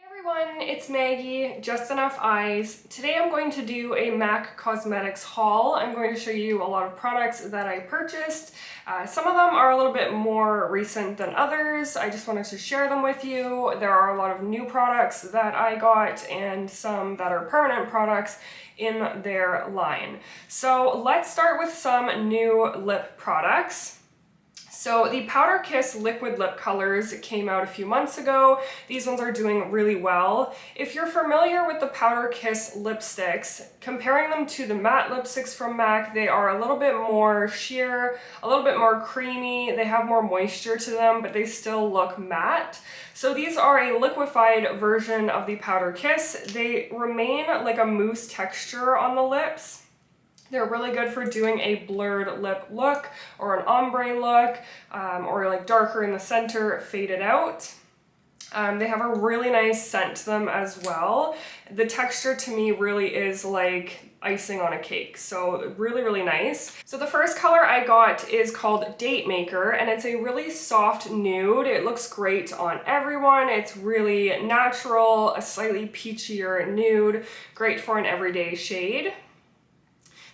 Everyone, it's Maggie, Just Enough Eyes. Today I'm going to do a MAC Cosmetics haul. I'm going to show you a lot of products that I purchased. Some of them are a little bit more recent than others. I just wanted to share them with you. There are a lot of new products that I got and some that are permanent products in their line. So let's start with some new lip products. So the Powder Kiss liquid lip colors came out a few months ago. These ones are doing really well. If you're familiar with the Powder Kiss lipsticks, comparing them to the matte lipsticks from MAC, they are a little bit more sheer, a little bit more creamy. They have more moisture to them, but they still look matte. So these are a liquefied version of the Powder Kiss. They remain like a mousse texture on the lips. They're really good for doing a blurred lip look or an ombre look, or like darker in the center, faded out. They have a really nice scent to them as well. The texture to me really is like icing on a cake, so really, really nice. So the first color I got is called Date Maker, and it's a really soft nude. It looks great on everyone. It's really natural, a slightly peachier nude, great for an everyday shade.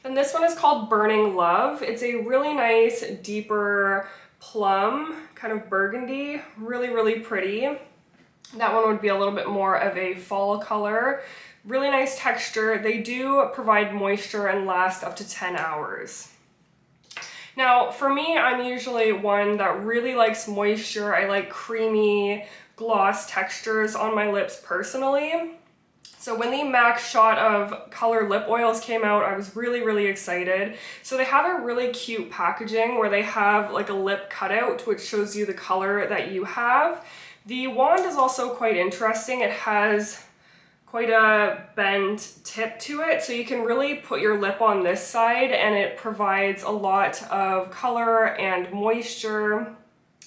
Then this one is called Burning Love. It's a really nice, deeper plum, kind of burgundy, really, really pretty. That one would be a little bit more of a fall color. Really nice texture. They do provide moisture and last up to 10 hours. Now, for me, I'm usually one that really likes moisture. I like creamy gloss textures on my lips personally. So when the MAC shot of color lip oils came out, I was really, really excited. So they have a really cute packaging where they have like a lip cutout, which shows you the color that you have. The wand is also quite interesting. It has quite a bent tip to it, so you can really put your lip on this side and it provides a lot of color and moisture.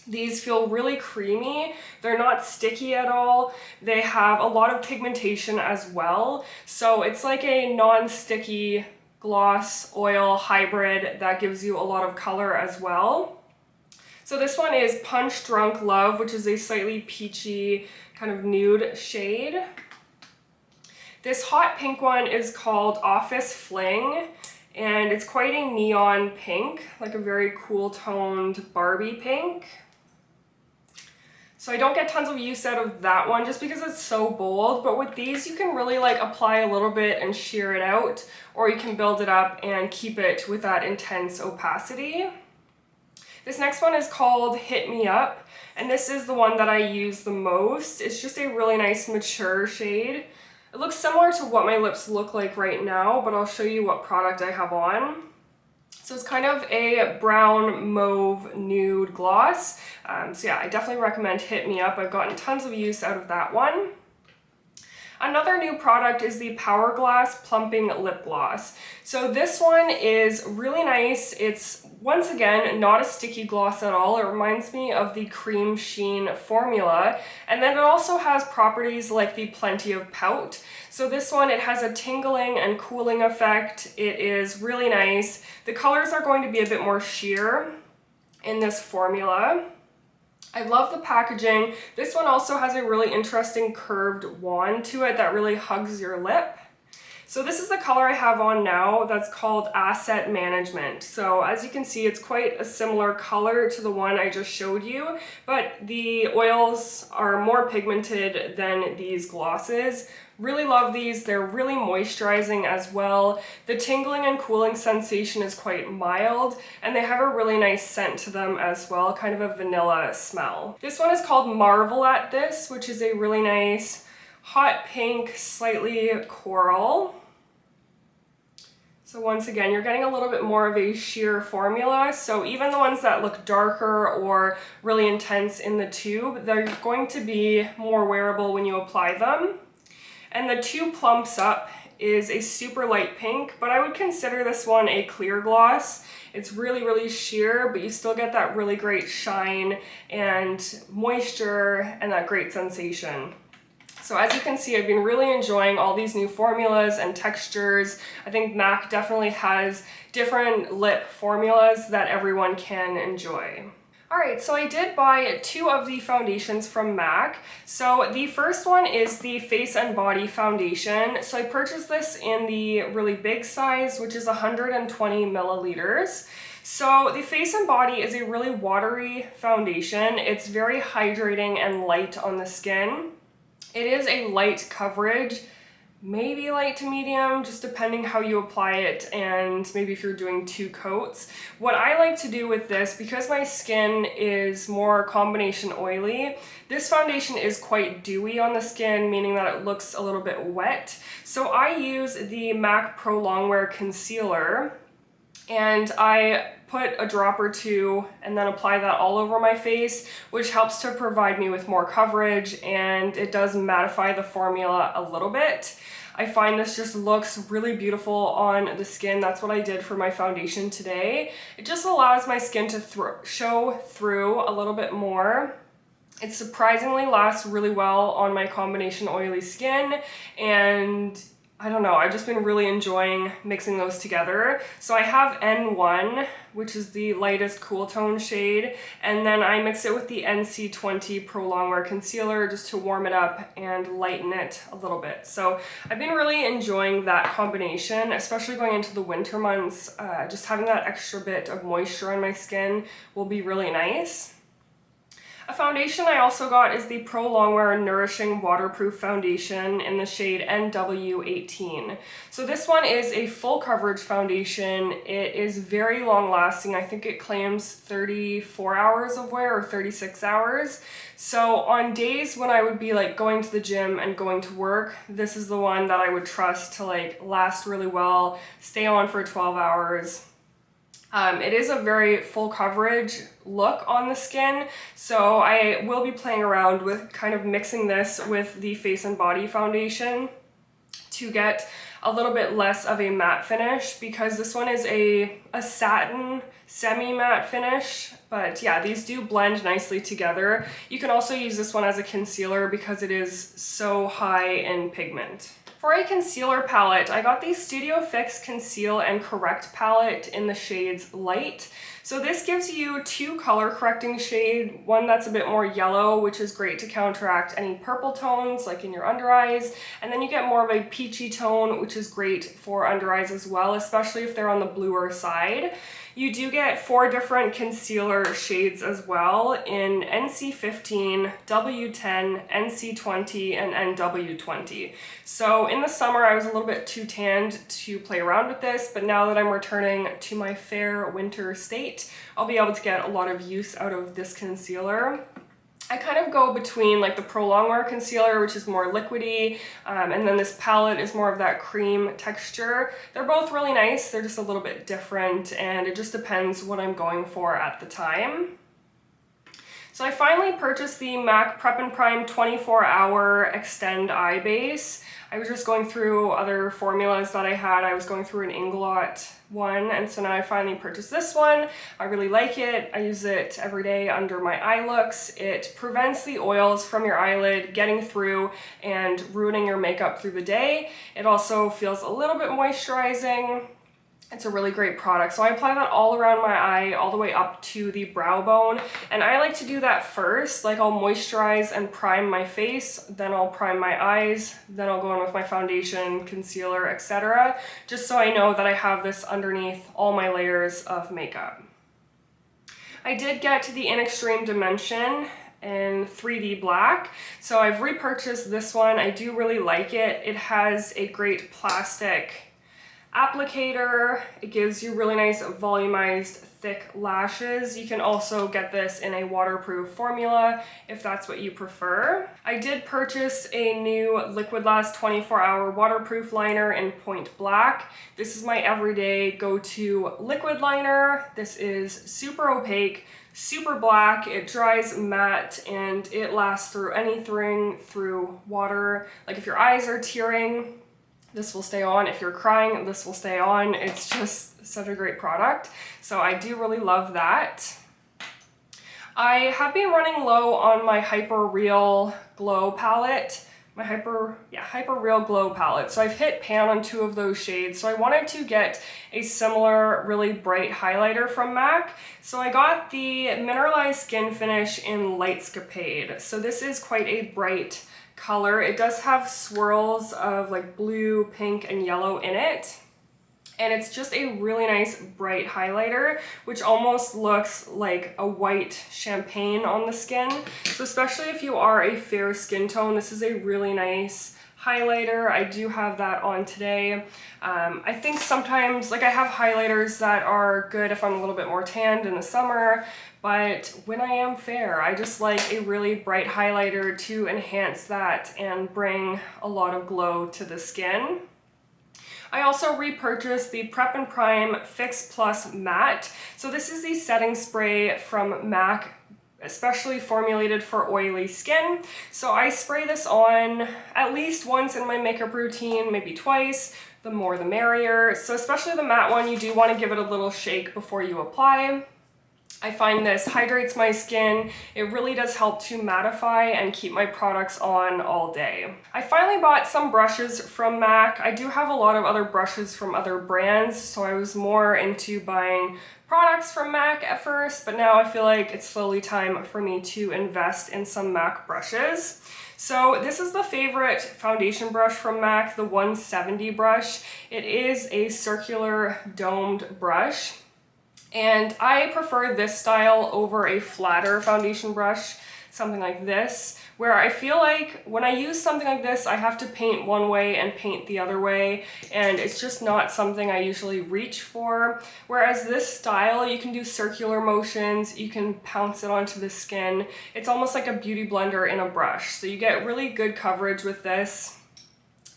These feel really creamy. They're not sticky at all. They have a lot of pigmentation as well. So it's like a non-sticky gloss oil hybrid that gives you a lot of color as well. So this one is Punch Drunk Love, which is a slightly peachy kind of nude shade. This hot pink one is called Office Fling, and it's quite a neon pink, like a very cool toned Barbie pink. So I don't get tons of use out of that one just because it's so bold, but with these you can really like apply a little bit and sheer it out, or you can build it up and keep it with that intense opacity. This next one is called Hit Me Up, and this is the one that I use the most. It's just a really nice mature shade. It looks similar to what my lips look like right now, but I'll show you what product I have on. So it's kind of a brown mauve nude gloss. So yeah, I definitely recommend Hit Me Up. I've gotten tons of use out of that one. Another new product is the Powerglass Plumping Lip Gloss. So this one is really nice. It's, once again, not a sticky gloss at all. It reminds me of the Cream Sheen formula. And then it also has properties like the Plenty of Pout. So this one, it has a tingling and cooling effect. It is really nice. The colors are going to be a bit more sheer in this formula. I love the packaging. This one also has a really interesting curved wand to it that really hugs your lip. So this is the color I have on now. That's called Asset Management. So as you can see, it's quite a similar color to the one I just showed you, but the oils are more pigmented than these glosses. Really love these. They're really moisturizing as well. The tingling and cooling sensation is quite mild, and they have a really nice scent to them as well, kind of a vanilla smell. This one is called Marvel at This, which is a really nice hot pink, slightly coral. So once again, you're getting a little bit more of a sheer formula. So even the ones that look darker or really intense in the tube, they're going to be more wearable when you apply them. And the two Plumps Up is a super light pink, but I would consider this one a clear gloss. It's really, really sheer, but you still get that really great shine and moisture and that great sensation. So as you can see, I've been really enjoying all these new formulas and textures. I think MAC definitely has different lip formulas that everyone can enjoy. Alright, so I did buy two of the foundations from MAC. So the first one is the Face and Body Foundation. So I purchased this in the really big size, which is 120 milliliters. So the Face and Body is a really watery foundation. It's very hydrating and light on the skin. It is a light coverage, maybe light to medium, just depending how you apply it and maybe if you're doing 2 coats. What I like to do with this, because my skin is more combination oily, this foundation is quite dewy on the skin, meaning that it looks a little bit wet. So I use the MAC Pro Longwear Concealer, and I put a drop or 2 and then apply that all over my face, which helps to provide me with more coverage, and it does mattify the formula a little bit. I find this just looks really beautiful on the skin. That's what I did for my foundation today. It just allows my skin to show through a little bit more. It surprisingly lasts really well on my combination oily skin, and I don't know, I've just been really enjoying mixing those together. So I have N1, which is the lightest cool tone shade, and then I mix it with the NC20 Pro Longwear Concealer just to warm it up and lighten it a little bit. So I've been really enjoying that combination, especially going into the winter months. Just having that extra bit of moisture on my skin will be really nice. A foundation I also got is the Pro Longwear Nourishing Waterproof Foundation in the shade NW18. So this one is a full coverage foundation. It is very long lasting. I think it claims 34 hours of wear or 36 hours. So on days when I would be like going to the gym and going to work, this is the one that I would trust to like last really well, stay on for 12 hours. It is a very full coverage look on the skin, so I will be playing around with kind of mixing this with the Face and Body Foundation to get a little bit less of a matte finish, because this one is a satin semi-matte finish. But yeah, these do blend nicely together. You can also use this one as a concealer because it is so high in pigment. For a concealer palette, I got the Studio Fix Conceal and Correct palette in the shades Light. So this gives you 2 color correcting shades, one that's a bit more yellow, which is great to counteract any purple tones like in your under eyes, and then you get more of a peachy tone, which is great for under eyes as well, especially if they're on the bluer side. You do get 4 different concealer shades as well in NC15, W10, NC20, and NW20. So in the summer I was a little bit too tanned to play around with this, but now that I'm returning to my fair winter state, I'll be able to get a lot of use out of this concealer. I kind of go between like the Pro Longwear concealer, which is more liquidy, and then this palette is more of that cream texture. They're both really nice, they're just a little bit different, and it just depends what I'm going for at the time. So I finally purchased the MAC Prep and Prime 24-Hour Extend Eye Base. I was just going through other formulas that I had. I was going through an Inglot one, and so now I finally purchased this one. I really like it. I use it every day under my eye looks. It prevents the oils from your eyelid getting through and ruining your makeup through the day. It also feels a little bit moisturizing. It's a really great product. So I apply that all around my eye, all the way up to the brow bone. And I like to do that first. Like I'll moisturize and prime my face, then I'll prime my eyes, then I'll go in with my foundation, concealer, etc. Just so I know that I have this underneath all my layers of makeup. I did get to the In Extreme Dimension in 3D black. So I've repurchased this one. I do really like it. It has a great plastic applicator. It gives you really nice volumized thick lashes. You can also get this in a waterproof formula if that's what you prefer. I did purchase a new Liquid Last 24-Hour waterproof liner in Point Black. This is my everyday go-to liquid liner. This is super opaque, super black, it dries matte, and it lasts through anything, through water. Like if your eyes are tearing, this will stay on. If you're crying, this will stay on. It's just such a great product. So I do really love that. I have been running low on my Hyper Real Glow palette, my Hyper Real Glow palette. So I've hit pan on 2 of those shades. So I wanted to get a similar really bright highlighter from MAC. So I got the Mineralized Skin Finish in Lightscapade. So this is quite a bright color. It does have swirls of like blue, pink, and yellow in it. And it's just a really nice bright highlighter, which almost looks like a white champagne on the skin. So especially if you are a fair skin tone, this is a really nice highlighter. I do have that on today. I think sometimes, like I have highlighters that are good if I'm a little bit more tanned in the summer, but when I am fair, I just like a really bright highlighter to enhance that and bring a lot of glow to the skin. I also repurchased the Prep and Prime Fix Plus Matte. So this is the setting spray from MAC, especially formulated for oily skin. So I spray this on at least once in my makeup routine, maybe twice. The more the merrier. So especially the matte one, you do want to give it a little shake before you apply. I find this hydrates my skin. It really does help to mattify and keep my products on all day. I finally bought some brushes from MAC. I do have a lot of other brushes from other brands, so I was more into buying products from MAC at first, but now I feel like it's slowly time for me to invest in some MAC brushes. So this is the favorite foundation brush from MAC, the 170 brush. It is a circular domed brush. And I prefer this style over a flatter foundation brush, something like this, where I feel like when I use something like this, I have to paint one way and paint the other way, and it's just not something I usually reach for. Whereas this style, you can do circular motions, you can pounce it onto the skin. It's almost like a beauty blender in a brush. So you get really good coverage with this.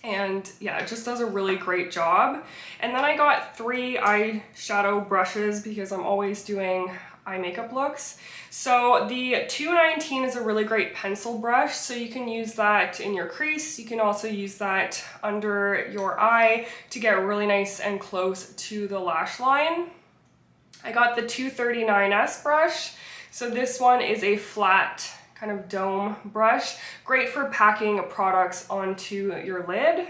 And yeah, it just does a really great job. And then I got 3 eyeshadow brushes because I'm always doing eye makeup looks. So the 219 is a really great pencil brush, so you can use that in your crease. You can also use that under your eye to get really nice and close to the lash line. I got the 239S brush. So this one is a flat kind of dome brush, great for packing products onto your lid.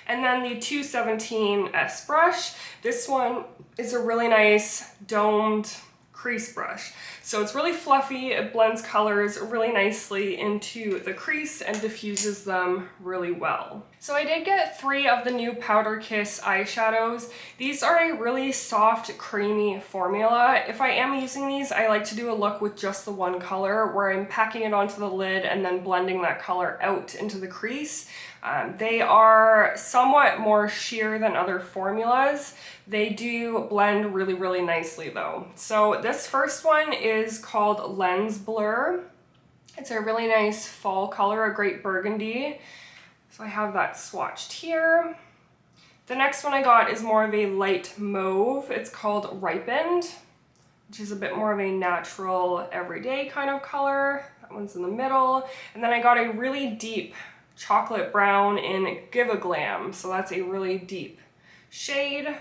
And then the 217S brush. This one is a really nice domed crease brush. So it's really fluffy, it blends colors really nicely into the crease and diffuses them really well. So I did get 3 of the new Powder Kiss eyeshadows. These are a really soft, creamy formula. If I am using these, I like to do a look with just the one color where I'm packing it onto the lid and then blending that color out into the crease. They are somewhat more sheer than other formulas. They do blend really, really nicely though. So this first one is called Lens Blur. It's a really nice fall color, a great burgundy. So I have that swatched here. The next one I got is more of a light mauve. It's called Ripened, which is a bit more of a natural, everyday kind of color. That one's in the middle. And then I got a really deep chocolate brown in Give a Glam. So that's a really deep shade.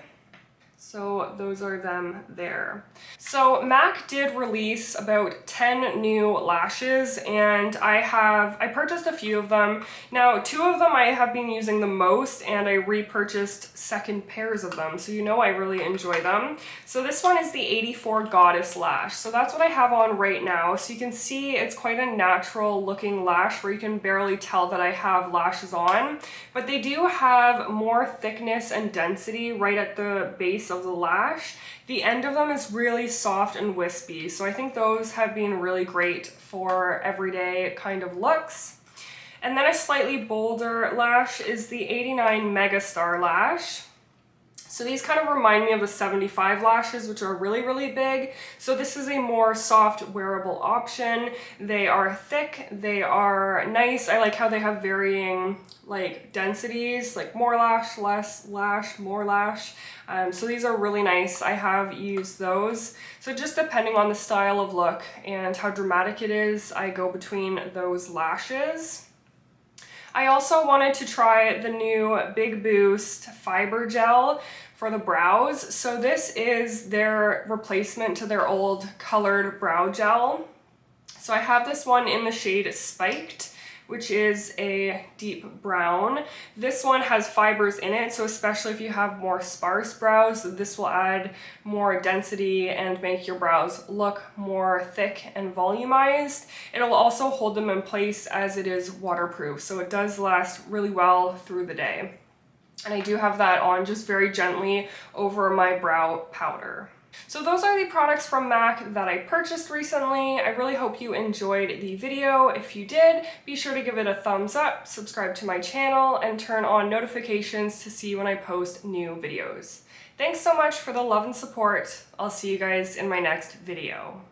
So those are them there. So MAC did release about 10 new lashes, and I purchased a few of them. Now 2 of them I have been using the most, and I repurchased second pairs of them, so you know I really enjoy them. So this one is the 84 Goddess lash. So that's what I have on right now. So you can see it's quite a natural looking lash where you can barely tell that I have lashes on, but they do have more thickness and density right at the base of the lash. The end of them is really soft and wispy, so I think those have been really great for everyday kind of looks. And then a slightly bolder lash is the 89 Megastar lash. So these kind of remind me of the 75 lashes, which are really, really big. So this is a more soft wearable option. They are thick, they are nice. I like how they have varying like densities, like more lash, less lash, more lash. So these are really nice. I have used those. So just depending on the style of look and how dramatic it is, I go between those lashes. I also wanted to try the new Big Boost Fiber Gel for the brows. So this is their replacement to their old colored brow gel. So I have this one in the shade Spiked, which is a deep brown. This one has fibers in it, so especially if you have more sparse brows, this will add more density and make your brows look more thick and volumized. It'll also hold them in place as it is waterproof, so it does last really well through the day. And I do have that on just very gently over my brow powder. So those are the products from MAC that I purchased recently. I really hope you enjoyed the video. If you did, be sure to give it a thumbs up, subscribe to my channel, and turn on notifications to see when I post new videos. Thanks so much for the love and support. I'll see you guys in my next video.